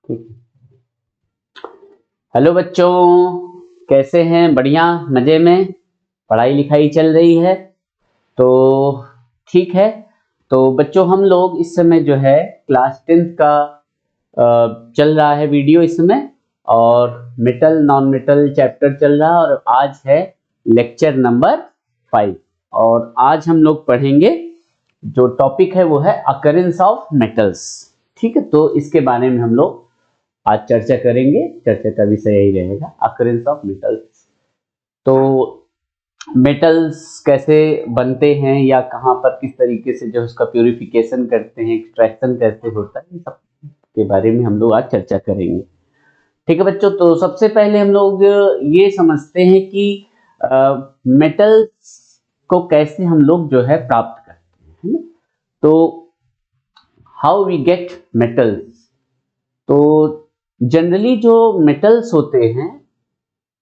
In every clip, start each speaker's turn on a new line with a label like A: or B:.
A: ठीक। हेलो बच्चों, कैसे हैं? बढ़िया, मजे में? पढ़ाई लिखाई चल रही है तो ठीक है। तो बच्चों, हम लोग इस समय जो है क्लास 10th का चल रहा है वीडियो इस समय, और मेटल नॉन मेटल चैप्टर चल रहा है, और आज है लेक्चर नंबर 5। और आज हम लोग पढ़ेंगे, जो टॉपिक है वो है अकरेंस ऑफ मेटल्स। ठीक है, तो इसके बारे में हम लोग आज चर्चा करेंगे। चर्चा का विषय यही रहेगा, अकरेंस ऑफ मेटल्स। तो मेटल्स कैसे बनते हैं, या कहाँ पर किस तरीके से जो उसका प्यूरिफिकेशन करते हैं, एक्सट्रैक्शन कैसे होता है, ये सब के बारे में हम लोग आज चर्चा करेंगे। ठीक है बच्चों, तो सबसे पहले हम लोग ये समझते हैं कि मेटल्स को कैसे हम लोग जो है प्राप्त करते हैं, है ना? तो हाउ वी गेट मेटल्स। तो जनरली जो मेटल्स होते हैं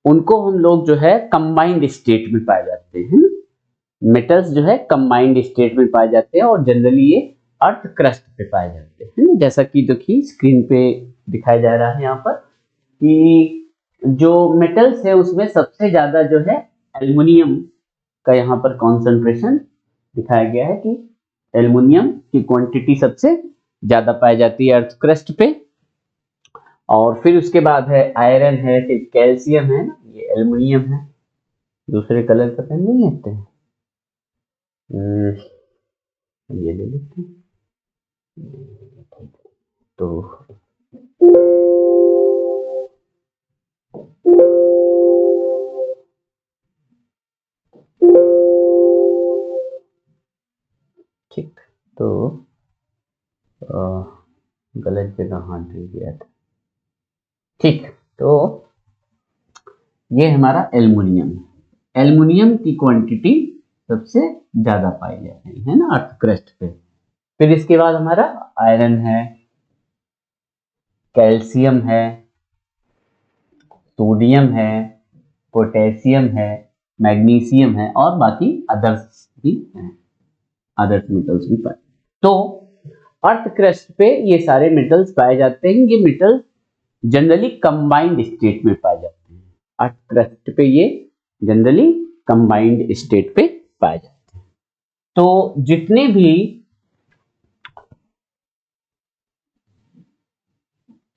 A: उनको हम लोग जो है कंबाइंड स्टेट में पाए जाते हैं। मेटल्स जो है कंबाइंड स्टेट में पाए जाते हैं, और जनरली ये अर्थ क्रस्ट पे पाए जाते हैं, जैसा कि देखिए स्क्रीन पे दिखाया जा रहा है यहाँ पर कि जो मेटल्स है उसमें सबसे ज्यादा जो है एल्युमिनियम का यहाँ पर कॉन्सेंट्रेशन दिखाया गया है कि एल्युमिनियम की क्वांटिटी सबसे ज्यादा पाई जाती है अर्थ क्रस्ट पे। और फिर उसके बाद है आयरन है, फिर कैल्शियम है ना, ये एल्युमिनियम है। दूसरे कलर का पेन नहीं लेते हैं, ये ले लेते हैं। तो ठीक, तो गलत जगह हाथ दे दिया था। ठीक, तो ये हमारा एल्युमिनियम है। एल्युमिनियम की क्वांटिटी सबसे ज्यादा पाई जाती है ना अर्थ क्रस्ट पे। फिर इसके बाद हमारा आयरन है, कैल्शियम है, सोडियम है, पोटेशियम है, मैग्नीशियम है, और बाकी अदर्स भी हैं, अदर्स मेटल्स भी पाए। तो अर्थ क्रस्ट पे ये सारे मेटल्स पाए जाते हैं। ये मेटल्स जनरली कंबाइंड स्टेट में पाए जाते हैं। अर्थ क्रस्ट पे ये जनरली कंबाइंड स्टेट पे पाए जाते हैं। तो जितने भी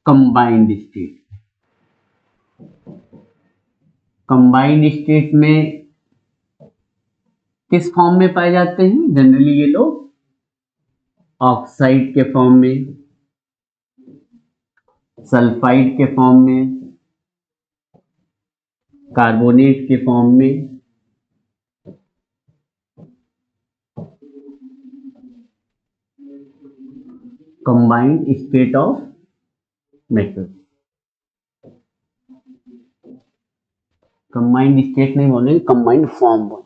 A: कंबाइंड स्टेट में किस फॉर्म में पाए जाते हैं? जनरली ये लोग ऑक्साइड के फॉर्म में, सल्फाइड के फॉर्म में, कार्बोनेट के फॉर्म में, combined state of metal. Combined state नहीं बोलेंगे, कंबाइंड फॉर्म बोलेंगे।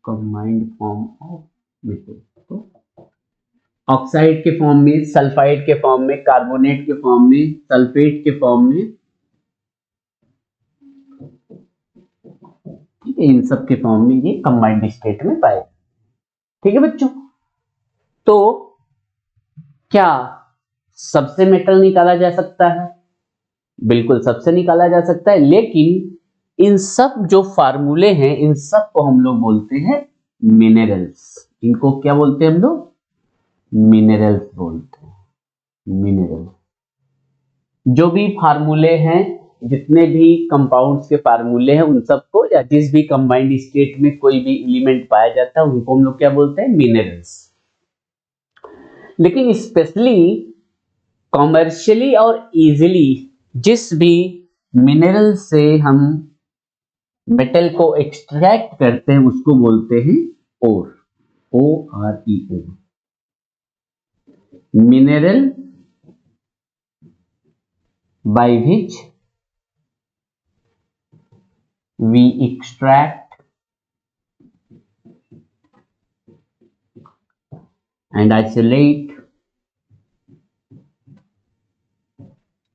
A: Combined form of metal. तो ऑक्साइड के फॉर्म में, सल्फाइड के फॉर्म में, कार्बोनेट के फॉर्म में, सल्फेट के फॉर्म में, ठीक है, इन सब के फॉर्म में ये कंबाइंड स्टेट में पाए। ठीक है बच्चों, तो क्या सबसे मेटल निकाला जा सकता है? बिल्कुल सबसे निकाला जा सकता है, लेकिन इन सब जो फार्मूले हैं इन सब को हम लोग बोलते हैं मिनरल्स। इनको क्या बोलते हैं हम लोग? मिनरल्स बोलते हैं। मिनरल जो भी फार्मूले हैं, जितने भी कंपाउंड्स के फार्मूले हैं, उन सबको या जिस भी कंबाइंड स्टेट में कोई भी एलिमेंट पाया जाता है उनको हम लोग क्या बोलते हैं? मिनरल्स। लेकिन स्पेशली कॉमर्शियली और इजीली जिस भी मिनरल से हम मेटल को एक्सट्रैक्ट करते हैं उसको बोलते हैं ओर। ORE, mineral by which we extract and isolate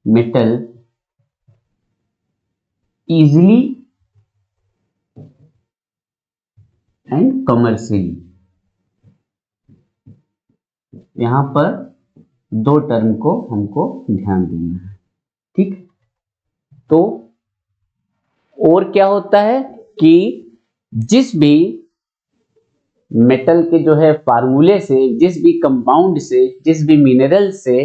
A: metal easily and commercially। यहाँ पर दो टर्म को हमको ध्यान देना है, ठीक। तो और क्या होता है कि जिस भी मेटल के जो है फार्मूले से, जिस भी कंपाउंड से, जिस भी मिनरल से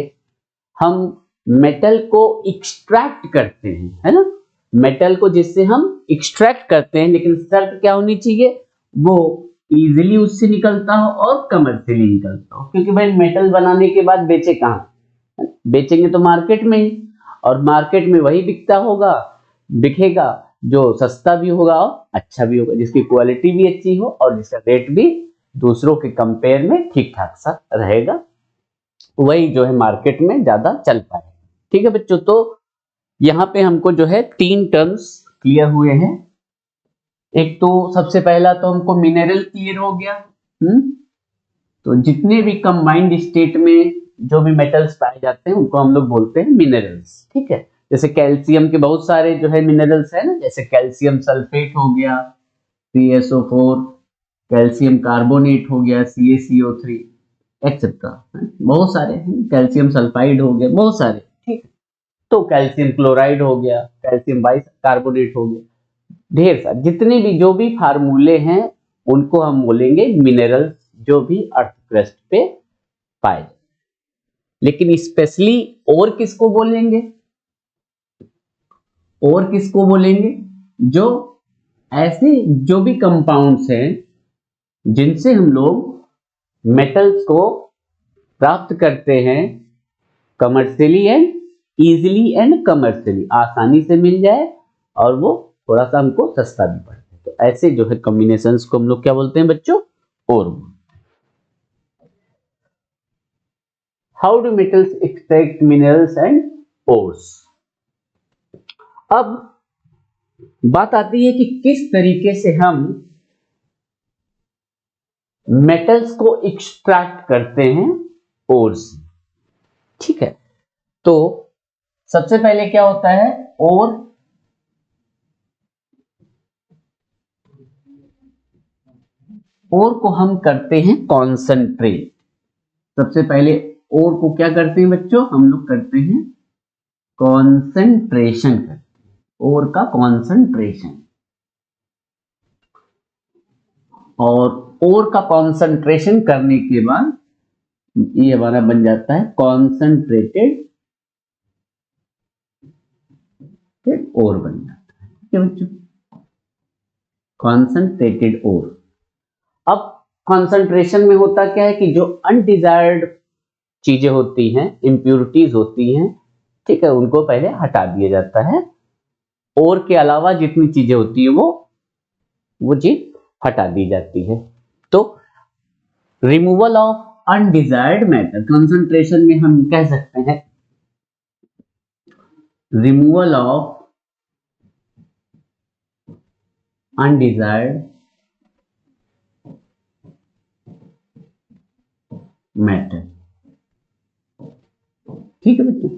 A: हम मेटल को एक्सट्रैक्ट करते हैं, है ना, मेटल को जिससे हम एक्सट्रैक्ट करते हैं, लेकिन शर्त क्या होनी चाहिए, वो इजीली उससे निकलता हो और कमर्शियली निकलता हो। क्योंकि भाई मेटल बनाने के बाद बेचे कहाँ, बेचेंगे तो मार्केट में ही, और मार्केट में वही बिकता होगा, बिकेगा जो सस्ता भी होगा और अच्छा भी होगा, जिसकी क्वालिटी भी अच्छी हो और जिसका रेट भी दूसरों के कंपेयर में ठीक ठाक सा रहेगा, वही जो है मार्केट में ज्यादा चल पाएगा। ठीक है बच्चों, तो यहाँ पे हमको जो है तीन टर्म्स क्लियर हुए हैं। एक तो सबसे पहला तो हमको मिनरल क्लियर हो गया। तो जितने भी कंबाइंड स्टेट में जो भी मेटल्स पाए जाते हैं उनको हम लोग बोलते हैं मिनरल्स। ठीक है, जैसे कैल्शियम के बहुत सारे जो है मिनरल्स है ना, जैसे कैल्शियम सल्फेट हो गया CaSO4, कैल्शियम कार्बोनेट हो गया CaCO3 एक्सेट्रा, बहुत सारे हैं, कैल्शियम सल्फाइड हो गया, बहुत सारे। ठीक, तो कैल्शियम क्लोराइड हो गया, कैल्शियम बाइकार्बोनेट हो गया, ढेर सारे जितने भी जो भी फार्मूले हैं उनको हम बोलेंगे मिनरल्स, जो भी अर्थ क्रस्ट पे पाए जाते। लेकिन स्पेशली और किसको बोलेंगे, और किसको बोलेंगे, जो ऐसे जो भी कंपाउंड्स हैं जिनसे हम लोग मेटल्स को प्राप्त करते हैं commercially and easily and commercially, आसानी से मिल जाए और वो थोड़ा सा हमको सस्ता भी पड़े। तो ऐसे जो है कॉम्बिनेशंस को हम लोग क्या बोलते हैं बच्चों, और। How do metals extract minerals and ores. अब बात आती है कि किस तरीके से हम मेटल्स को एक्सट्रैक्ट करते हैं ओर्स। ठीक है, तो सबसे पहले क्या होता है, ओर को हम करते हैं कॉन्सेंट्रेट। सबसे पहले ओर को क्या करते हैं बच्चों, हम लोग करते हैं कॉन्सेंट्रेशन करते हैं, ओर का कॉन्सेंट्रेशन। और ओर का कॉन्सेंट्रेशन करने के बाद ये हमारा बन जाता है कॉन्सेंट्रेटेड ओर बन जाता है। ठीक है बच्चों, कॉन्सेंट्रेटेड ओर। अब कॉन्सेंट्रेशन में होता क्या है कि जो अनडिजायर्ड चीजें होती हैं, इंप्योरिटीज होती हैं, ठीक है, उनको पहले हटा दिया जाता है। और के अलावा जितनी चीजें होती है वो चीज हटा दी जाती है। तो removal of undesired matter, concentration में हम कह सकते हैं रिमूवल ऑफ अनडिजायर्ड मैटर। ठीक है बच्चों,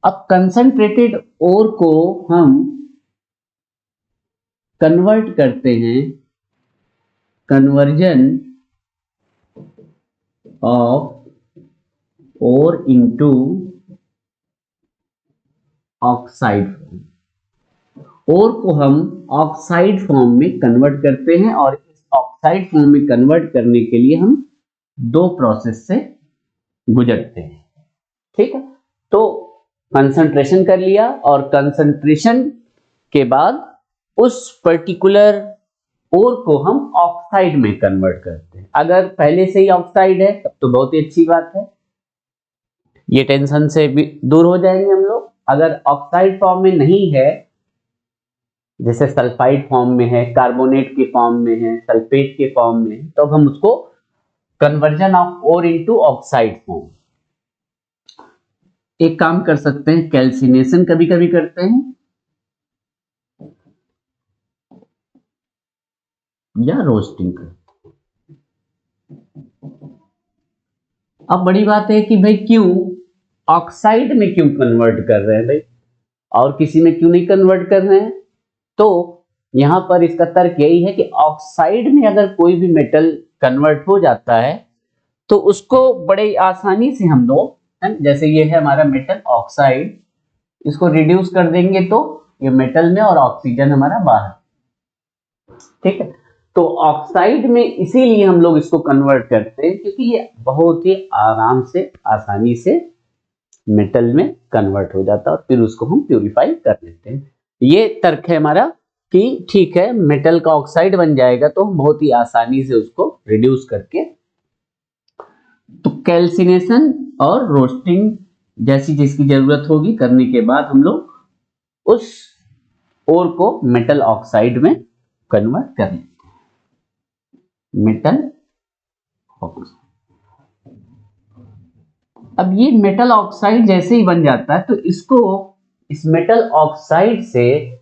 A: अब कंसंट्रेटेड ओर को हम कन्वर्ट करते हैं, conversion of ore into oxide form. Ore को हम ऑक्साइड फॉर्म में कन्वर्ट करते हैं, और इस ऑक्साइड फॉर्म में कन्वर्ट करने के लिए हम दो प्रोसेस से गुजरते हैं। ठीक है, तो कंसंट्रेशन कर लिया, और कंसंट्रेशन के बाद उस पर्टिकुलर ओर को हम ऑक्साइड में कन्वर्ट करते हैं। अगर पहले से ही ऑक्साइड है तब तो बहुत ही अच्छी बात है, ये टेंशन से भी दूर हो जाएंगे हम लोग। अगर ऑक्साइड फॉर्म में नहीं है, जैसे सल्फाइड फॉर्म में है, कार्बोनेट के फॉर्म में है, सल्फेट के फॉर्म में है, तो अब हम उसको conversion of ore into oxide form, एक काम कर सकते हैं, कैल्सिनेशन कभी कभी करते हैं, या रोस्टिंग करते हैं। अब बड़ी बात है कि भाई क्यों ऑक्साइड में क्यों कन्वर्ट कर रहे हैं भाई, और किसी में क्यों नहीं कन्वर्ट कर रहे हैं। तो यहां पर इसका तर्क यही है कि ऑक्साइड में अगर कोई भी मेटल कन्वर्ट हो जाता है तो उसको बड़े आसानी से हम लोग, जैसे ये है हमारा मेटल ऑक्साइड, इसको रिड्यूस कर देंगे तो ये मेटल में और ऑक्सीजन हमारा बाहर, ठीक है। तो ऑक्साइड में इसीलिए हम लोग इसको कन्वर्ट करते हैं क्योंकि ये बहुत ही आराम से, आसानी से मेटल में कन्वर्ट हो जाता है और फिर उसको हम प्यूरिफाई कर लेते हैं। ये तर्क है हमारा कि ठीक है, मेटल का ऑक्साइड बन जाएगा तो हम बहुत ही आसानी से उसको रिड्यूस करके, तो कैल्सिनेशन और रोस्टिंग जैसी जिसकी जरूरत होगी करने के बाद हम लोग उस ओर को मेटल ऑक्साइड में कन्वर्ट कर लेते हैं, मेटल ऑक्साइड। अब ये मेटल ऑक्साइड जैसे ही बन जाता है तो इसको, इस मेटल ऑक्साइड से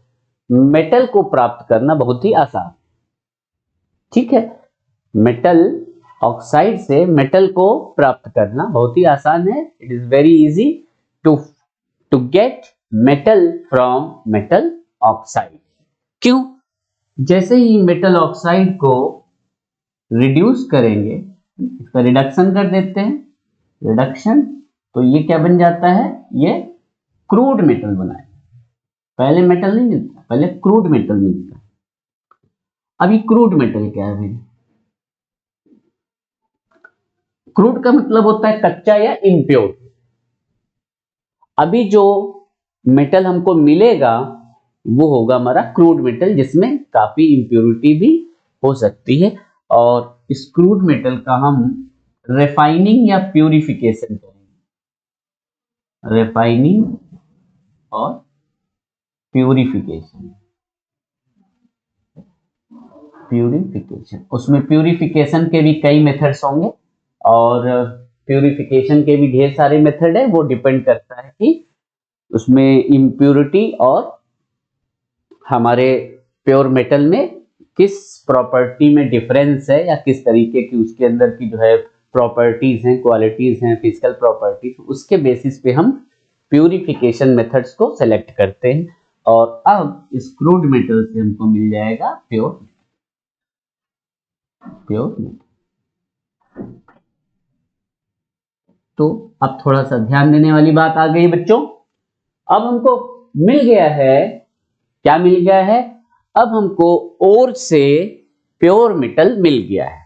A: मेटल को प्राप्त करना बहुत ही आसान, ठीक है। मेटल ऑक्साइड से मेटल को प्राप्त करना बहुत ही आसान है। It is very easy to get metal from metal oxide. क्यों? जैसे ही मेटल ऑक्साइड को रिड्यूस करेंगे, इसका रिडक्शन कर देते हैं, रिडक्शन, तो ये क्या बन जाता है, ये क्रूड मेटल बना है। पहले मेटल नहीं मिलता, पहले क्रूड मेटल मिलता है। अभी क्रूड मेटल क्या है? क्रूड का मतलब होता है कच्चा या इम्प्योर। अभी जो मेटल हमको मिलेगा वो होगा हमारा क्रूड मेटल, जिसमें काफी इम्प्योरिटी भी हो सकती है, और इस क्रूड मेटल का हम रिफाइनिंग या प्यूरिफिकेशन करेंगे। रिफाइनिंग और प्यूरिफिकेशन, उसमें प्यूरिफिकेशन के भी कई मेथड्स होंगे और प्यूरिफिकेशन के भी ढेर सारे मेथड है। वो डिपेंड करता है कि उसमें इम्प्योरिटी और हमारे प्योर मेटल में किस प्रॉपर्टी में डिफरेंस है, या किस तरीके की उसके अंदर की जो है प्रॉपर्टीज हैं, क्वालिटीज हैं, फिजिकल प्रॉपर्टीज, उसके बेसिस पे हम प्यूरिफिकेशन मेथड्स को सेलेक्ट करते हैं। और अब इस क्रूड मेटल से हमको मिल जाएगा प्योर मेटल। तो अब थोड़ा सा ध्यान देने वाली बात आ गई बच्चों। अब हमको मिल गया है, क्या मिल गया है? अब हमको ओर से प्योर मेटल मिल गया है।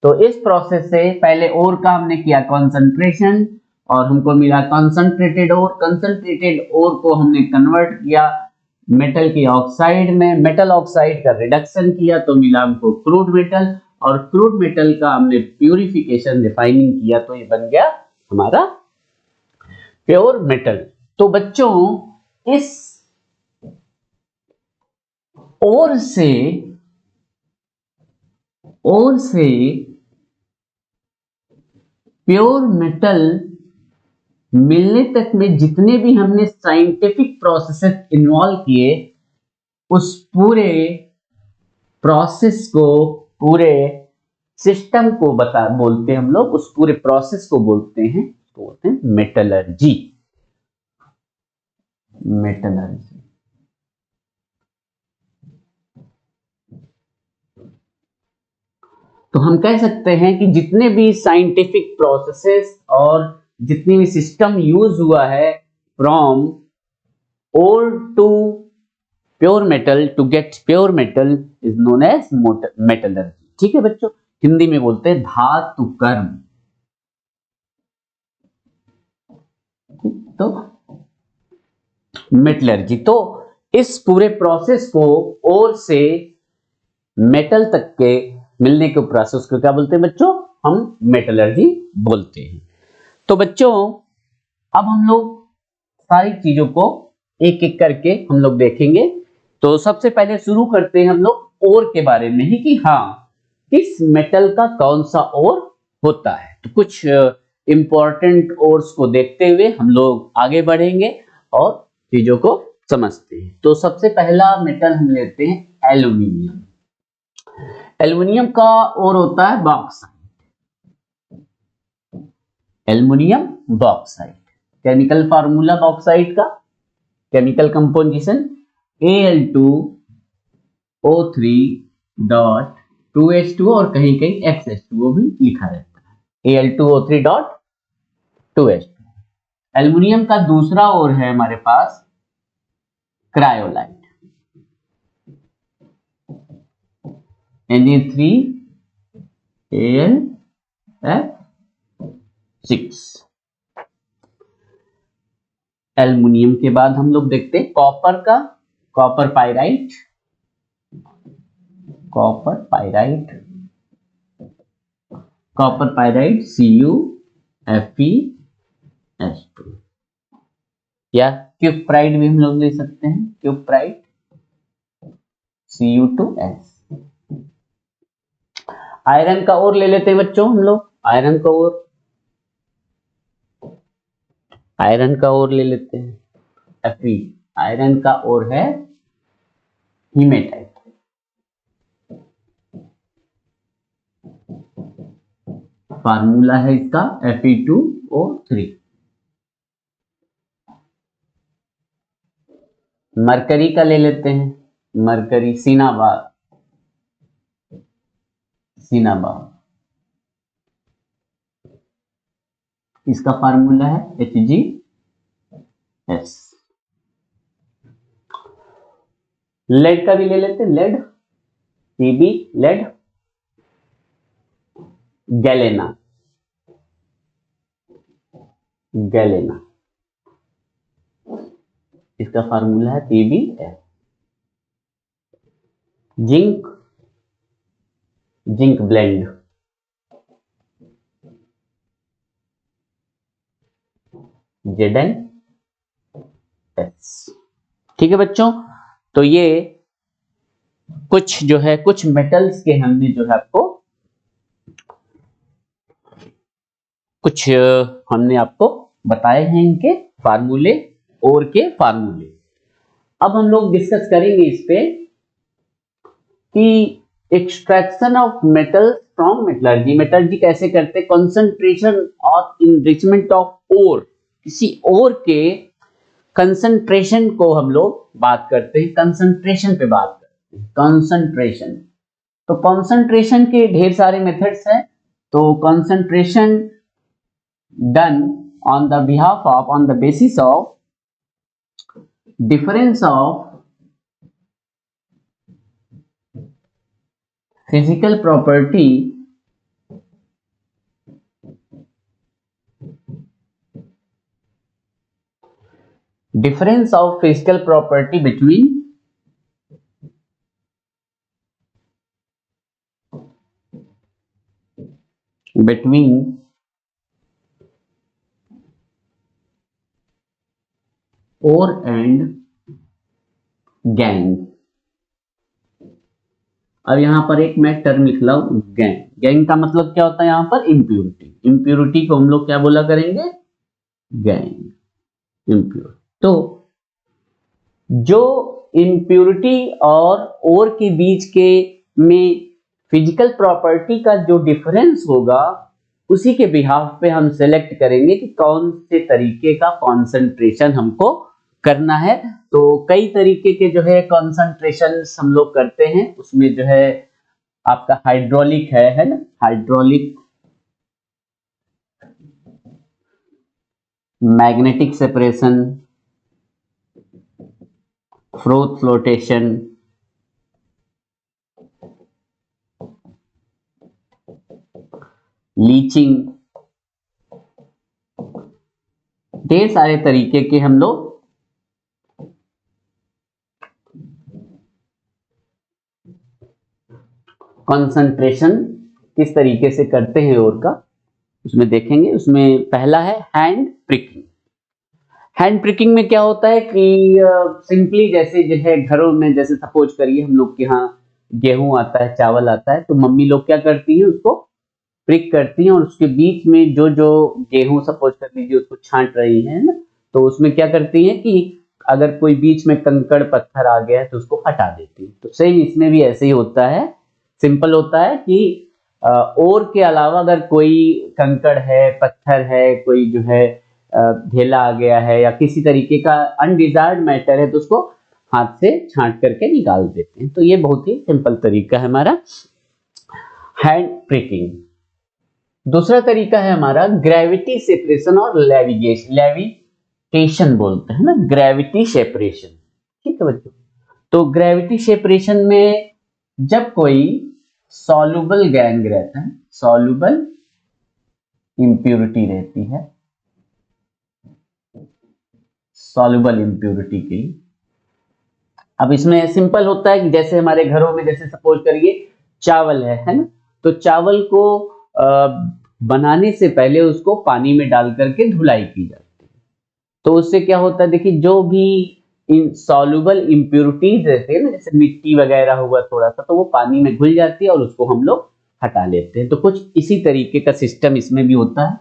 A: तो इस प्रोसेस से पहले ओर का हमने किया कंसंट्रेशन और हमको मिला कंसंट्रेटेड ओर। कंसंट्रेटेड ओर को हमने कन्वर्ट किया मेटल की ऑक्साइड में, मेटल ऑक्साइड का रिडक्शन किया तो मिला हमको क्रूड मेटल, और क्रूड मेटल का हमने प्यूरिफिकेशन, रिफाइनिंग किया तो ये बन गया हमारा प्योर मेटल। तो बच्चों इस ओर से प्योर मेटल मिलने तक में जितने भी हमने साइंटिफिक प्रोसेसेस इन्वॉल्व किए, उस पूरे प्रोसेस को, पूरे सिस्टम को बोलते हैं हम लोग, उस पूरे प्रोसेस को बोलते हैं मेटलर्जी। तो हम कह सकते हैं कि जितने भी साइंटिफिक प्रोसेसेस और जितनी भी सिस्टम यूज हुआ है from ore to pure metal to get pure metal is known as metallurgy. ठीक है बच्चों, हिंदी में बोलते हैं धातु कर्म। तो मेटलर्जी, तो इस पूरे प्रोसेस को ओर से मेटल तक के मिलने के प्रोसेस को क्या बोलते हैं बच्चों? हम मेटलर्जी बोलते हैं। तो बच्चों अब हम लोग सारी चीजों को एक एक करके हम लोग देखेंगे। तो सबसे पहले शुरू करते हैं हम लोग ओर के बारे में ही, कि हाँ किस मेटल का कौन सा ओर होता है। तो कुछ इंपॉर्टेंट ओर्स को देखते हुए हम लोग आगे बढ़ेंगे और चीजों को समझते हैं। तो सबसे पहला मेटल हम लेते हैं एल्युमिनियम। एल्युमिनियम का ओर होता है bauxite. Aluminium bauxite, chemical formula bauxite का, केमिकल कंपोजिशन Al2O3.2H2 और कहीं कहीं XH2O भी लिखा रहता है। Al2O3 dot 2H2। एल्युमिनियम का दूसरा ओर है हमारे पास क्रायोलाइट, Na3Al(F)6। एल्युमिनियम के बाद हम लोग देखते हैं कॉपर का, copper pyrite, copper pyrite, copper pyrite CuFeS2, या क्यूप्राइड भी हम लोग ले सकते हैं, क्यूप्राइड Cu2S। आयरन का ओर ले लेते हैं बच्चों हम लोग, आयरन का ओर, आयरन का ओर ले लेते हैं Fe। आयरन का ओर है हीमेटाइट, फार्मूला है इसका Fe2O3। मरकरी का ले लेते हैं, मरकरी सिनाबार, सिनाबार, इसका फार्मूला है HgS। लेड का भी ले लेते हैं, lead Pb, lead, galena, galena, इसका फार्मूला है PbF। Zinc, zinc blende, ZnS। ठीक है बच्चों, तो ये कुछ जो है, कुछ मेटल्स के हमने जो है आपको कुछ हमने आपको बताए हैं इनके फार्मूले, और के फार्मूले। अब हम लोग डिस्कस करेंगे इस पे कि extraction of metal from metallurgy, metallurgy कैसे करते, कंसंट्रेशन और इनरिचमेंट ऑफ ओर, किसी ओर के कंसंट्रेशन को हम लोग बात करते हैं, कंसंट्रेशन पे बात करते हैं, कंसंट्रेशन। तो कंसंट्रेशन के ढेर सारे मेथड्स हैं, तो concentration done on the behalf of, on the basis of difference of physical property between ore and gang. अब यहां पर एक मैं टर्म लिख रहा हूं, गैंग। गैंग का मतलब क्या होता है यहां पर, इंप्योरिटी। इंप्योरिटी को हम लोग क्या बोला करेंगे, गैंग, इंप्योरिटी। तो जो इंप्योरिटी और ओर के बीच के में फिजिकल प्रॉपर्टी का जो डिफरेंस होगा, उसी के बिहाफ पे हम सेलेक्ट करेंगे कि कौन से तरीके का कॉन्सेंट्रेशन हमको करना है। तो कई तरीके के जो है कॉन्सेंट्रेशन हम लोग करते हैं, उसमें जो है आपका हाइड्रोलिक है ना, hydraulic, magnetic separation, froth flotation, leaching, ढेर सारे तरीके के हम लोग कंसंट्रेशन किस तरीके से करते हैं और का, उसमें देखेंगे। उसमें पहला है हैंड प्रिकिंग। हैंड प्रिकिंग में क्या होता है कि सिंपली जैसे जो है घरों में, जैसे सपोज करिए हम लोग के यहाँ गेहूं आता है, चावल आता है, तो मम्मी लोग क्या करती हैं, उसको प्रिक करती हैं और उसके बीच में जो जो गेहूं सपोज कर लीजिए उसको छांट रही है ना, तो उसमें क्या करती है कि अगर कोई बीच में कंकड़ पत्थर आ गया है तो उसको हटा देती है। तो सेम इसमें भी ऐसे ही होता है, सिंपल होता है कि और के अलावा अगर कोई कंकड़ है, पत्थर है, कोई जो है ढेला आ गया है या किसी तरीके का अनडिजायर्ड मैटर है, तो उसको हाथ से छांट करके निकाल देते हैं। तो ये बहुत ही सिंपल तरीका है हमारा हैंड प्रिकिंग। दूसरा तरीका है हमारा ग्रेविटी सेपरेशन और लेविटेशन बोलते हैं ना, ग्रेविटी सेपरेशन। ठीक है बच्चों, तो ग्रेविटी सेपरेशन में जब कोई सॉल्युबल गैंग रहता है, सॉल्युबल इंप्योरिटी रहती है, सॉल्युबल इंप्योरिटी के लिए, अब इसमें सिंपल होता है कि जैसे हमारे घरों में, जैसे सपोज करिए चावल है ना, तो चावल को बनाने से पहले उसको पानी में डाल करके धुलाई की जाती है। तो उससे क्या होता है, देखिए जो भी सॉल्युबल इंप्योरिटीज रहते हैं ना, जैसे मिट्टी वगैरह हुआ थोड़ा सा, तो वो पानी में घुल जाती है और उसको हम लोग हटा लेते हैं। तो कुछ इसी तरीके का सिस्टम इसमें भी होता है।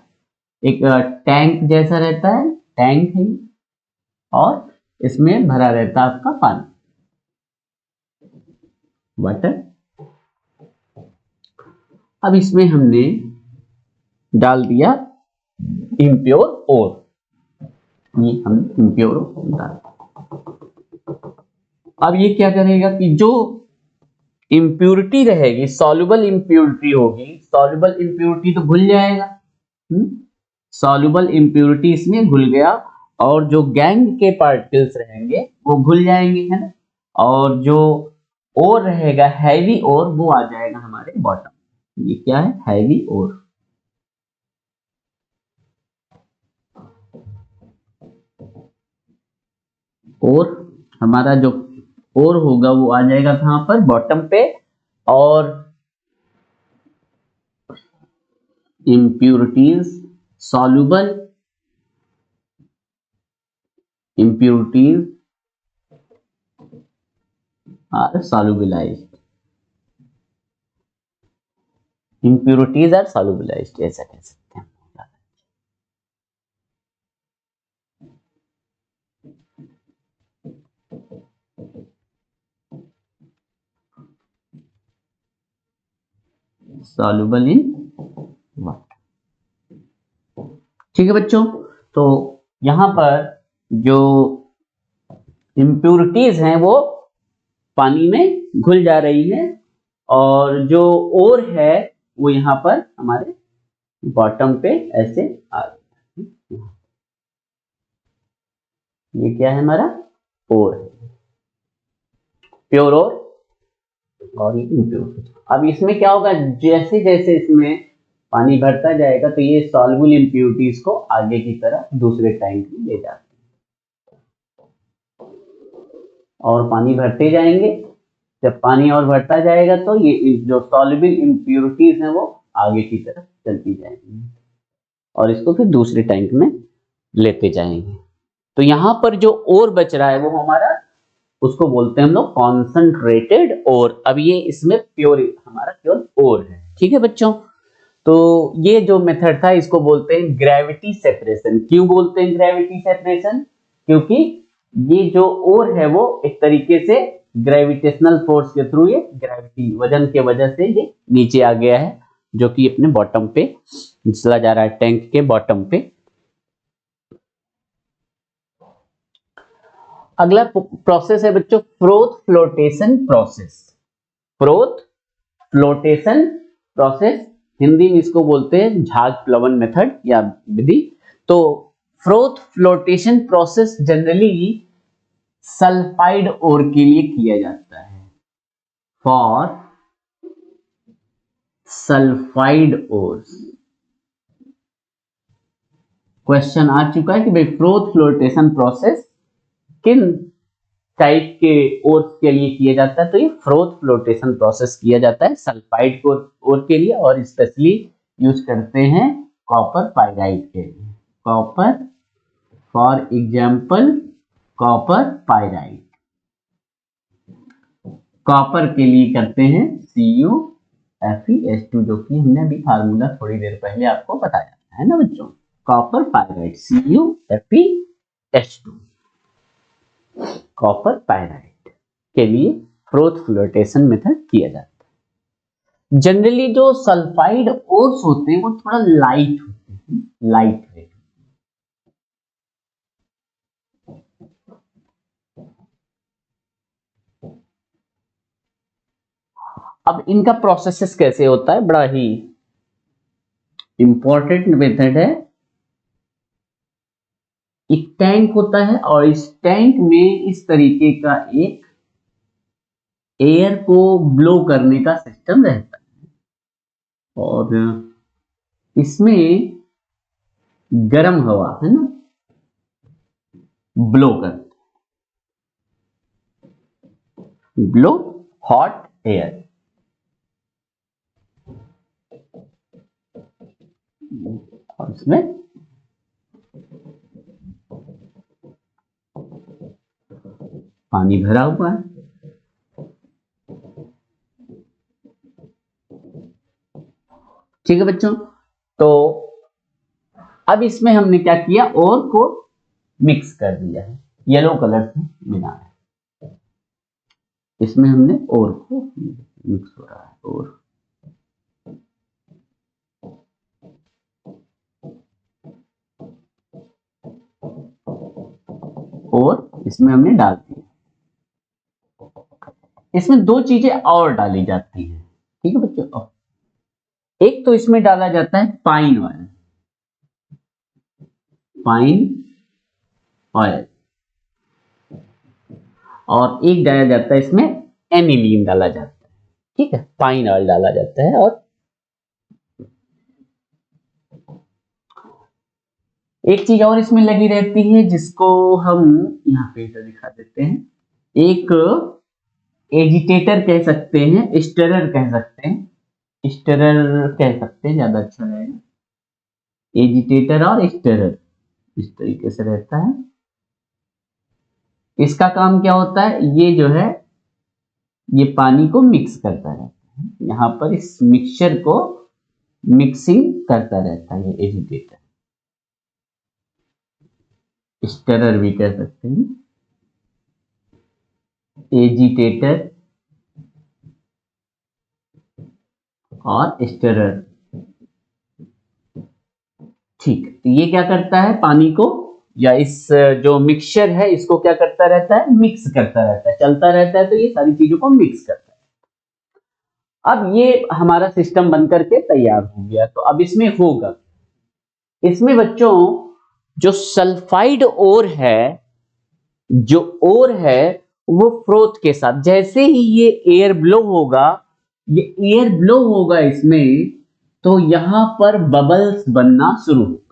A: एक टैंक जैसा रहता है, टैंक है, और इसमें भरा रहता है आपका पानी, वाटर। अब इसमें हमने डाल दिया इम्प्योर ओर, ये हम इम्प्योर डाल। अब ये क्या करेगा कि जो इम्प्योरिटी रहेगी, सॉल्युबल इम्प्योरिटी होगी, सॉल्युबल इम्प्योरिटी तो घुल जाएगा, सॉल्युबल इम्प्योरिटी इसमें घुल गया, और जो गैंग के पार्टिकल्स रहेंगे वो घुल जाएंगे, है ना, और जो ओर रहेगा हैवी ओर, वो आ जाएगा हमारे बॉटम। ये क्या है, हैवी ओर। और हमारा जो ओर होगा वो आ जाएगा कहां पर, बॉटम पे, और impurities, soluble impurities are solubilized, impurities are solubilized, ऐसा कह सकते हैं। soluble in water। ठीक है बच्चों, तो यहां पर जो इम्प्योरिटीज हैं वो पानी में घुल जा रही है, और जो ओर है वो यहां पर हमारे बॉटम पे ऐसे आ रही है। ये क्या है, हमारा ओर है, प्योर ओर, और ये इम्प्योर। अब इसमें क्या होगा, जैसे जैसे इसमें पानी भरता जाएगा तो ये सॉल्युबल इम्प्योरिटीज को आगे की तरफ दूसरे टैंक में ले जाते हैं, और पानी भरते जाएंगे। जब पानी और बढ़ता जाएगा तो ये जो सॉल्युबल इम्प्योरिटीज हैं वो आगे की तरफ चलती जाएंगी, और इसको फिर दूसरे टैंक में लेते जाएंगे। तो यहां पर जो और बच रहा है वो हमारा, उसको बोलते हैं हम लोग कॉन्सेंट्रेटेड ओर। अब ये इसमें प्योर हमारा केवल ओर है। ठीक है बच्चों, तो ये जो मेथड था इसको बोलते हैं ग्रेविटी सेपरेशन। क्यों बोलते हैं ग्रेविटी सेपरेशन, क्योंकि ये जो ओर है वो एक तरीके से ग्रेविटेशनल फोर्स के थ्रू, ये ग्रेविटी वजन के वजह से ये नीचे आ गया है, जो कि अपने बॉटम पे चला जा रहा है, टैंक के बॉटम पे। अगला प्रोसेस है बच्चों froth flotation process. Froth flotation process, Hindi में इसको बोलते हैं झाग प्लवन मेथड या विधि। तो froth flotation process generally sulphide ore के लिए किया जाता है, फॉर सल्फाइड ओर्स। क्वेश्चन आ चुका है कि भाई फ्रोथ फ्लोटेशन प्रोसेस किन टाइप के ओर्स के लिए किया जाता है, तो ये फ्रोथ फ्लोटेशन प्रोसेस किया जाता है सल्फाइड ओर के लिए, और स्पेशली यूज करते हैं कॉपर पाइराइट के लिए। Copper, for example copper pyrite, copper के लिए करते हैं CuFeS2, जो कि हमने अभी फार्मूला थोड़ी देर पहले आपको बताया है ना बच्चों, copper pyrite CuFeS2, copper pyrite के लिए फ्रोथ फ्लोटेशन मेथड किया जाता है। जनरली जो सल्फाइड ओर्स होते हैं वो थोड़ा लाइट होते हैं, लाइट वेट। अब इनका प्रोसेस कैसे होता है, बड़ा ही इंपॉर्टेंट मेथड है। एक टैंक होता है और इस टैंक में इस तरीके का एक एयर को ब्लो करने का सिस्टम रहता है और इसमें गर्म हवा है ना ब्लो करते, ब्लो हॉट एयर। और इसमें पानी भरा हुआ है। ठीक है बच्चों, तो अब इसमें हमने क्या किया, और को मिक्स कर दिया है, येलो कलर से मिला है। इसमें हमने और को मिक्स हो रहा है और इसमें हमने डाल दिया। इसमें दो चीजें और डाली जाती हैं, ठीक है बच्चों। एक तो इसमें डाला जाता है पाइन ऑयल, पाइन ऑयल, और एक डाला जाता है इसमें एनिलीन डाला जाता है, ठीक है। पाइन ऑयल डाला जाता है और एक चीज और इसमें लगी रहती है जिसको हम यहाँ पे दिखा देते हैं, एक एजिटेटर कह सकते हैं, स्टिरर कह सकते हैं, स्टिरर कह सकते हैं, ज्यादा अच्छा रहेगा। एजिटेटर और स्टिरर इस तरीके से रहता है। इसका काम क्या होता है, ये जो है ये पानी को मिक्स करता रहता है, यहां पर इस मिक्सचर को मिक्सिंग करता रहता है ये एजिटेटर, स्टिरर भी कह सकते हैं, एजिटेटर और स्टिरर। ठीक, तो ये क्या करता है, पानी को या इस जो मिक्सचर है इसको क्या करता रहता है, मिक्स करता रहता है, चलता रहता है, तो ये सारी चीजों को मिक्स करता है। अब ये हमारा सिस्टम बन करके तैयार हो गया, तो अब इसमें होगा, इसमें बच्चों जो सल्फाइड ओर है, जो ओर है वो फ्रोथ के साथ, जैसे ही ये एयर ब्लो होगा, ये एयर ब्लो होगा इसमें, तो यहां पर बबल्स बनना शुरू होगा।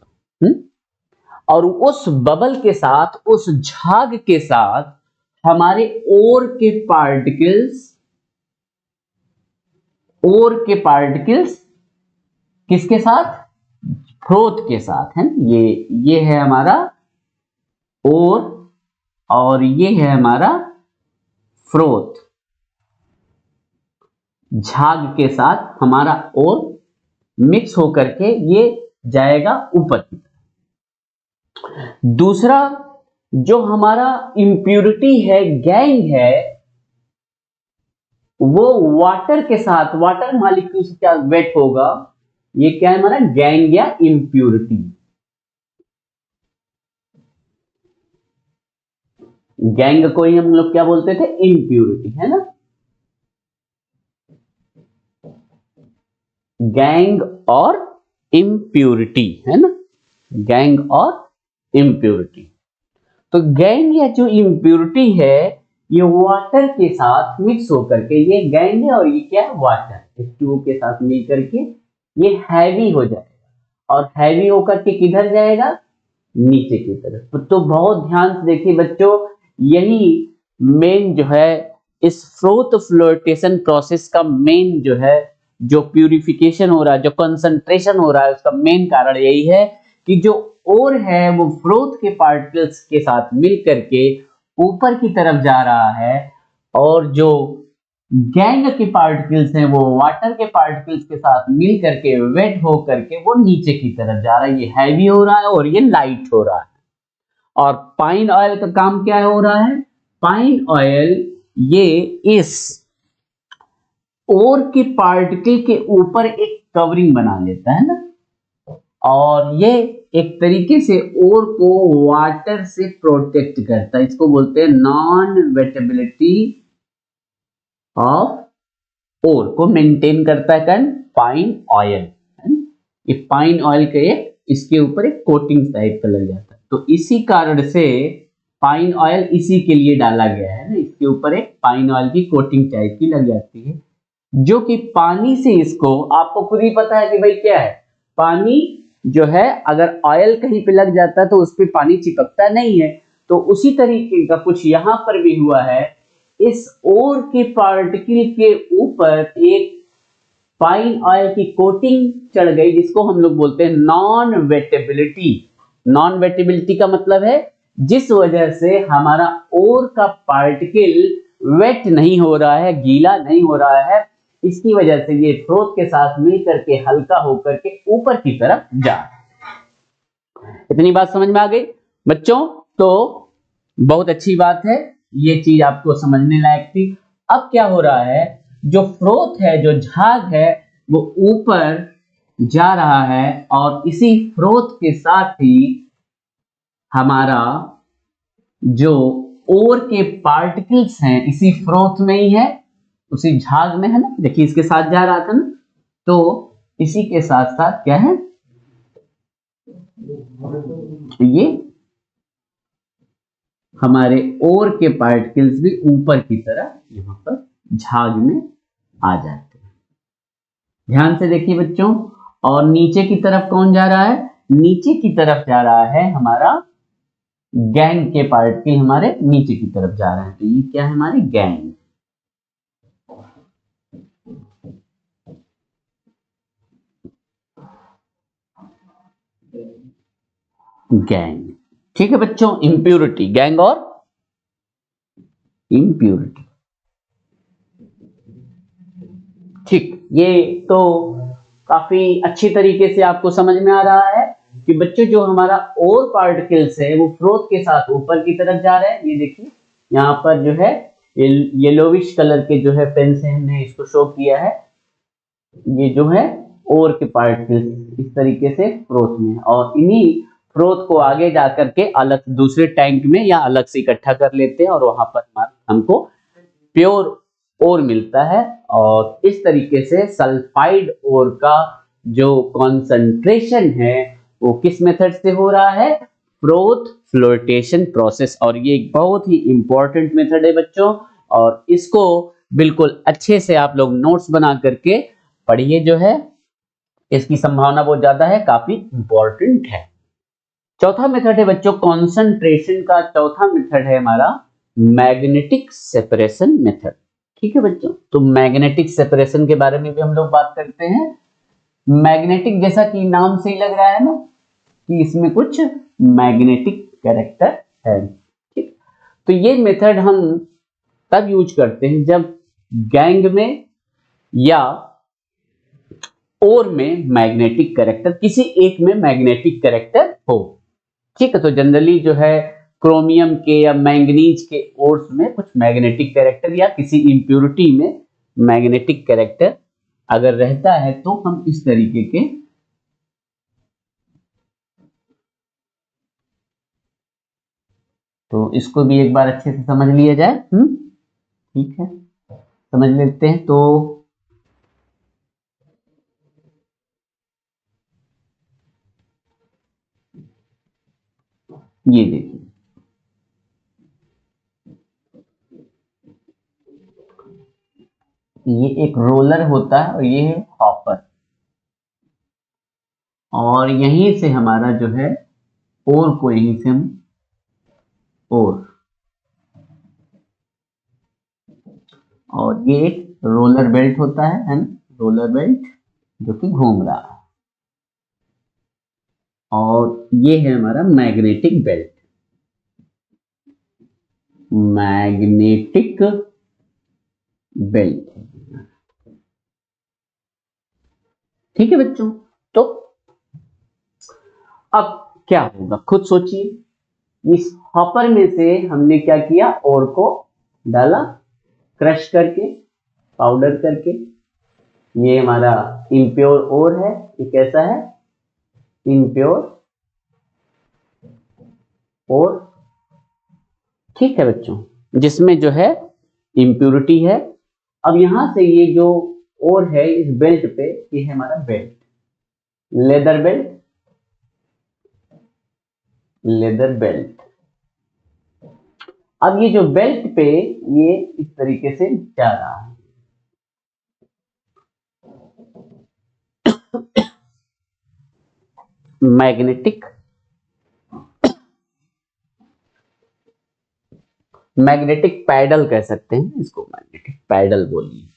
A: और उस बबल के साथ, उस झाग के साथ हमारे ओर के पार्टिकल्स किसके साथ, फ्रोथ के साथ है। ये है हमारा ओर और ये है हमारा फ्रोथ, झाग के साथ हमारा ओर मिक्स होकर के ये जाएगा ऊपर की तरफ। दूसरा जो हमारा इंप्यूरिटी है, गैंग है, वो वाटर के साथ, वाटर मॉलिक्यूल से क्या वेट होगा, ये क्या है हमारा गैंग या इंप्यूरिटी। गैंग को ही हम लोग क्या बोलते थे, इंप्यूरिटी, है ना। गैंग और इंप्यूरिटी, है ना, गैंग और इंप्यूरिटी। तो गैंग या जो इंप्यूरिटी है ये वाटर के साथ मिक्स होकर के, ये गैंग है और ये क्या है, वाटर, H2O के साथ मिलकर के ये हैवी हो जाएगा, और हैवी होकर के किधर जाएगा, नीचे की तरफ। तो बहुत ध्यान से देखिए बच्चों, यही मेन जो है इस फ्रोथ फ्लोटेशन प्रोसेस का मेन जो है, जो प्यूरिफिकेशन हो रहा है, जो कंसंट्रेशन हो रहा है, उसका मेन कारण यही है कि जो ओर है वो फ्रोथ के पार्टिकल्स के साथ मिल करके ऊपर की तरफ जा रहा है, और जो गैंग के पार्टिकल्स हैं वो वाटर के पार्टिकल्स के साथ मिल करके वेट हो करके वो नीचे की तरफ जा रहा है। ये हैवी हो रहा है और ये लाइट हो रहा है। और पाइन ऑयल का काम क्या हो रहा है, पाइन ऑयल ये इस ओर के पार्टिकल के ऊपर एक कवरिंग बना लेता है ना, और ये एक तरीके से ओर को वाटर से प्रोटेक्ट करता है। इसको बोलते हैं नॉन वेटेबिलिटी ऑफ ओर को मेंटेन करता है पाइन ऑयल। ये पाइन ऑयल के इसके ऊपर एक कोटिंग टाइप का लग जाता है। तो इसी कारण से पाइन ऑयल इसी के लिए डाला गया है ना, इसके ऊपर एक पाइन ऑयल की कोटिंग टाइप की लग जाती है, जो कि पानी से इसको, आपको खुद ही पता है कि भाई क्या है, पानी जो है अगर ऑयल कहीं पे लग जाता है तो उस पे पानी चिपकता नहीं है। तो उसी तरीके का कुछ यहां पर भी हुआ है, इस ओर के पार्टिकल के ऊपर एक पाइन ऑयल की कोटिंग चढ़ गई, जिसको हम लोग बोलते हैं नॉन वेटेबिलिटी। नॉन वेटेबिलिटी का मतलब है जिस वजह से हमारा ओर का पार्टिकल वेट नहीं हो रहा है, गीला नहीं हो रहा है, इसकी वजह से ये फ्रोथ के साथ मिलकर के हल्का होकर के ऊपर की तरफ जा रहा है। इतनी बात समझ में आ गई बच्चों? तो बहुत अच्छी बात है, ये चीज आपको समझने लायक थी। अब क्या हो रहा है, जो फ्रोथ है, जो झाग है, वो ऊपर जा रहा है और इसी फ्रोथ के साथ ही हमारा जो ओर के पार्टिकल्स हैं इसी फ्रोथ में ही है, उसी झाग में है ना, देखिए इसके साथ जा रहा था ना, तो इसी के साथ साथ क्या है, ये हमारे ओर के पार्टिकल्स भी ऊपर की तरफ यहां पर झाग में आ जाते हैं। ध्यान से देखिए बच्चों, और नीचे की तरफ कौन जा रहा है, नीचे की तरफ जा रहा है हमारा गैंग के पार्टिकल, हमारे नीचे की तरफ जा रहे हैं। तो ये क्या है, हमारी गैंग। गैंग, ठीक है बच्चों, इंप्यूरिटी, गैंग और इंप्यूरिटी। ठीक, ये तो काफी अच्छी तरीके से आपको समझ में आ रहा है कि बच्चों जो हमारा ओर पार्टिकल्स है वो फ्रोथ के साथ ऊपर की तरफ जा रहे हैं। ये देखिए यहाँ पर जो है येलोविश कलर के जो है पेन से हमने इसको शो किया है, ये जो है ओर के पार्टिकल्स इस तरीके से फ्रोथ में, और इन्हीं फ्रोथ को आगे जाकर के अलग दूसरे टैंक में या अलग से इकट्ठा कर लेते हैं और वहां पर हमको प्योर ओर मिलता है। और इस तरीके से सल्फाइड ओर का जो कॉन्सेंट्रेशन है वो किस मेथड से हो रहा है, फ्रोथ फ्लोटेशन प्रोसेस। और ये एक बहुत ही इंपॉर्टेंट मेथड है बच्चों, और इसको बिल्कुल अच्छे से आप लोग नोट्स बना करके पढ़िए, जो है इसकी संभावना बहुत ज्यादा है, काफी इंपॉर्टेंट है। चौथा मेथड है बच्चों कॉन्सेंट्रेशन का, चौथा मेथड है हमारा मैग्नेटिक सेपरेशन मेथड। ठीक है बच्चों, तो मैग्नेटिक सेपरेशन के बारे में भी हम लोग बात करते हैं। मैग्नेटिक जैसा कि नाम से ही लग रहा है ना कि इसमें कुछ मैग्नेटिक कैरेक्टर है। ठीक, तो ये मेथड हम तब यूज करते हैं जब गैंग में या ओर में मैग्नेटिक कैरेक्टर, किसी एक में मैग्नेटिक कैरेक्टर हो। ठीक है, तो जनरली जो है क्रोमियम के या मैंगनीज के ओर्स में कुछ मैग्नेटिक कैरेक्टर या किसी इंप्योरिटी में मैग्नेटिक कैरेक्टर अगर रहता है तो हम इस तरीके के तो इसको भी एक बार अच्छे से समझ लिया जाए। ठीक है, समझ लेते हैं। तो ये देखिए, ये एक रोलर होता है और ये है हॉपर, और यहीं से हमारा जो है ओर को यहीं से हम और ये एक रोलर बेल्ट होता है ना, रोलर बेल्ट जो कि घूम रहा है, और ये है हमारा मैग्नेटिक बेल्ट, मैग्नेटिक बेल्ट। ठीक है बच्चों, तो अब क्या होगा खुद सोचिए। इस हॉपर में से हमने क्या किया, ओर को डाला क्रश करके, पाउडर करके। ये हमारा इम्प्योर ओर है, ये कैसा है, इम्प्योर ओर। ठीक है बच्चों, जिसमें जो है इम्प्योरिटी है। अब यहां से ये जो ओर है इस बेल्ट पे, ये है हमारा belt, leather belt, leather belt. अब ये जो बेल्ट पे ये इस तरीके से जा रहा है, मैग्नेटिक, मैग्नेटिक पैडल कह सकते हैं इसको, मैग्नेटिक पैडल बोलिए।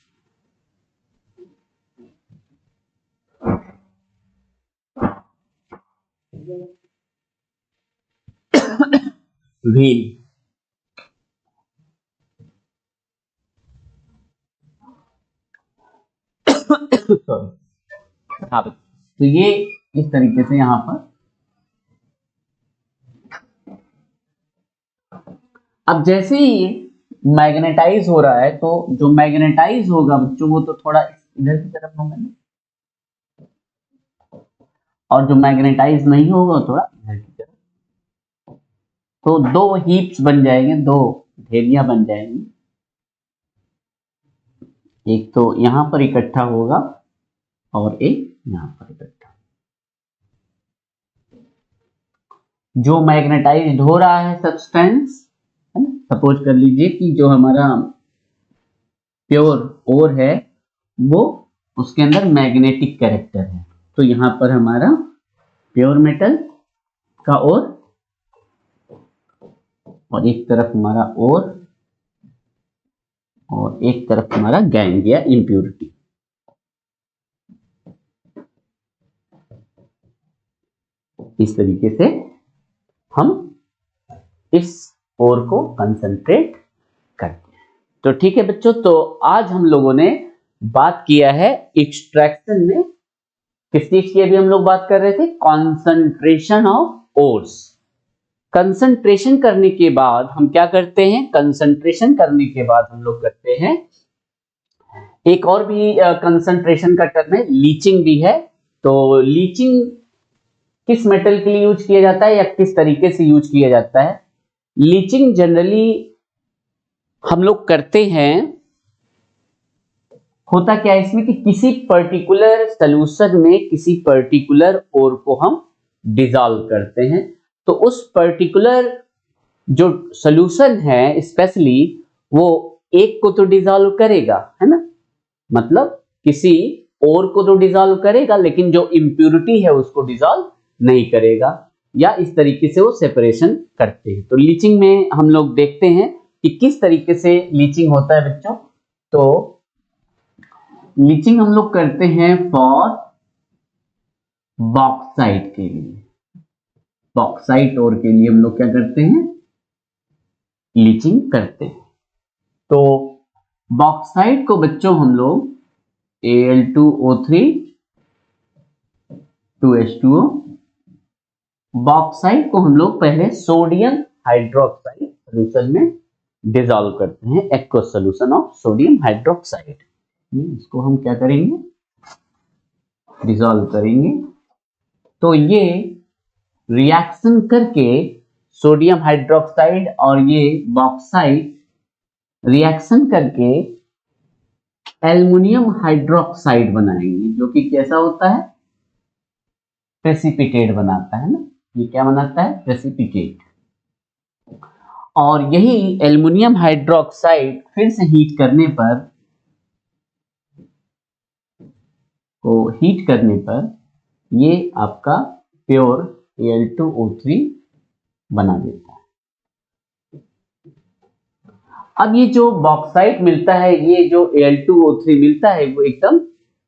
A: व्हील, सॉरी, हाँ, तो ये इस तरीके से यहां पर। अब जैसे ही ये मैग्नेटाइज हो रहा है, तो जो मैग्नेटाइज होगा बच्चों वो तो थोड़ा इधर की तरफ होगा ना, और जो मैग्नेटाइज नहीं होगा थोड़ा इधर की तरफ। तो दो हीप्स बन जाएंगे, दो ढेरियां बन जाएंगी, एक तो यहां पर इकट्ठा होगा और एक यहां पर इकट्ठा। जो मैग्नेटाइज्ड हो रहा है सब्सटेंस, है ना, सपोज कर लीजिए कि जो हमारा प्योर ओर है वो, उसके अंदर मैग्नेटिक कैरेक्टर है, तो यहां पर हमारा प्योर मेटल का ओर, और एक तरफ हमारा ओर, और एक तरफ हमारा गैंग या इम्प्योरिटी। इस तरीके से हम इस ओर को कंसंट्रेट करते हैं। तो ठीक है बच्चों, तो आज हम लोगों ने बात किया है एक्सट्रैक्शन में किस चीज की, अभी हम लोग बात कर रहे थे कंसंट्रेशन ऑफ ओर्स। कंसंट्रेशन करने के बाद हम क्या करते हैं, कंसंट्रेशन करने के बाद हम लोग करते हैं एक और भी कंसंट्रेशन का टर्म है, लीचिंग भी है। तो लीचिंग किस मेटल के लिए यूज किया जाता है या किस तरीके से यूज किया जाता है? लीचिंग जनरली हम लोग करते हैं, होता क्या है इसमें कि किसी पर्टिकुलर सॉल्यूशन में किसी पर्टिकुलर ओर को हम डिसॉल्व करते हैं, तो उस पर्टिकुलर जो सॉल्यूशन है स्पेशली वो एक को तो डिसॉल्व करेगा, है ना, मतलब किसी ओर को तो डिसॉल्व करेगा लेकिन जो इम्प्योरिटी है उसको डिसॉल्व नहीं करेगा, या इस तरीके से वो सेपरेशन करते हैं। तो लीचिंग में हम लोग देखते हैं कि किस तरीके से लीचिंग होता है बच्चों। तो लीचिंग हम लोग करते हैं फॉर बॉक्साइट के लिए, बॉक्साइट ओर के लिए हम लोग क्या करते हैं, लीचिंग करते हैं। तो बॉक्साइट को बच्चों हम लोग Al2O3 2H2O, बॉक्साइट को हम लोग पहले सोडियम हाइड्रोक्साइड सॉल्यूशन में डिसॉल्व करते हैं, aqueous solution of sodium hydroxide. इसको हम क्या करेंगे, डिसॉल्व करेंगे। तो ये रिएक्शन करके सोडियम हाइड्रोक्साइड और ये बॉक्साइट रिएक्शन करके एल्युमिनियम हाइड्रोक्साइड बनाएंगे, जो कि कैसा होता है, प्रेसिपिटेट बनाता है ना, ये क्या बनाता है, प्रेसिपिटेट। और यही एल्युमिनियम हाइड्रोक्साइड फिर से हीट करने पर, को हीट करने पर ये आपका प्योर Al2O3 बना देता है। अब ये जो बॉक्साइट मिलता है, ये जो Al2O3 मिलता है वो एकदम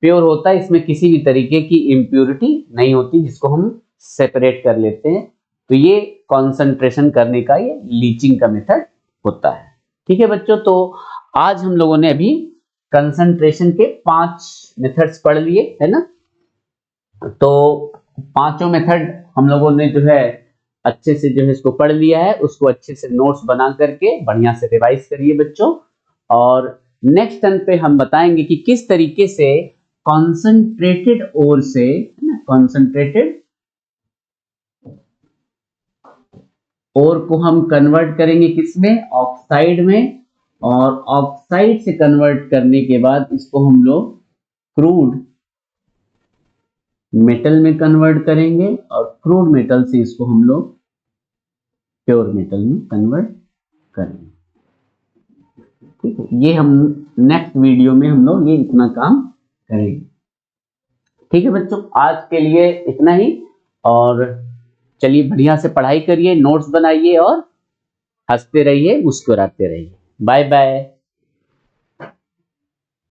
A: प्योर होता है, इसमें किसी भी तरीके की इम्प्योरिटी नहीं होती जिसको हम सेपरेट कर लेते हैं। तो ये कंसंट्रेशन करने का ये लीचिंग का मेथड होता है। ठीक है बच्चों, तो आज हम लोगों ने अभी कंसंट्रेशन के 5 मेथड्स पढ़ लिए, है ना। तो पांचों मेथड हम लोगों ने जो है अच्छे से जो है इसको पढ़ लिया है, उसको अच्छे से नोट्स बना करके बढ़िया से रिवाइज करिए बच्चों। और नेक्स्ट टर्न पे हम बताएंगे कि किस तरीके से कॉन्सेंट्रेटेड ओर से, कॉन्सेंट्रेटेड ओर को हम कन्वर्ट करेंगे किसमें, ऑक्साइड में, और ऑक्साइड से कन्वर्ट करने के बाद इसको हम लोग क्रूड मेटल में कन्वर्ट करेंगे और क्रूड मेटल से इसको हम लोग प्योर मेटल में कन्वर्ट करेंगे। ठीक है, ये हम नेक्स्ट वीडियो में हम लोग ये इतना काम करेंगे। ठीक है बच्चों, आज के लिए इतना ही, और चलिए बढ़िया से पढ़ाई करिए, नोट्स बनाइए और हंसते रहिए, मुस्कुराते रहिए। Bye bye.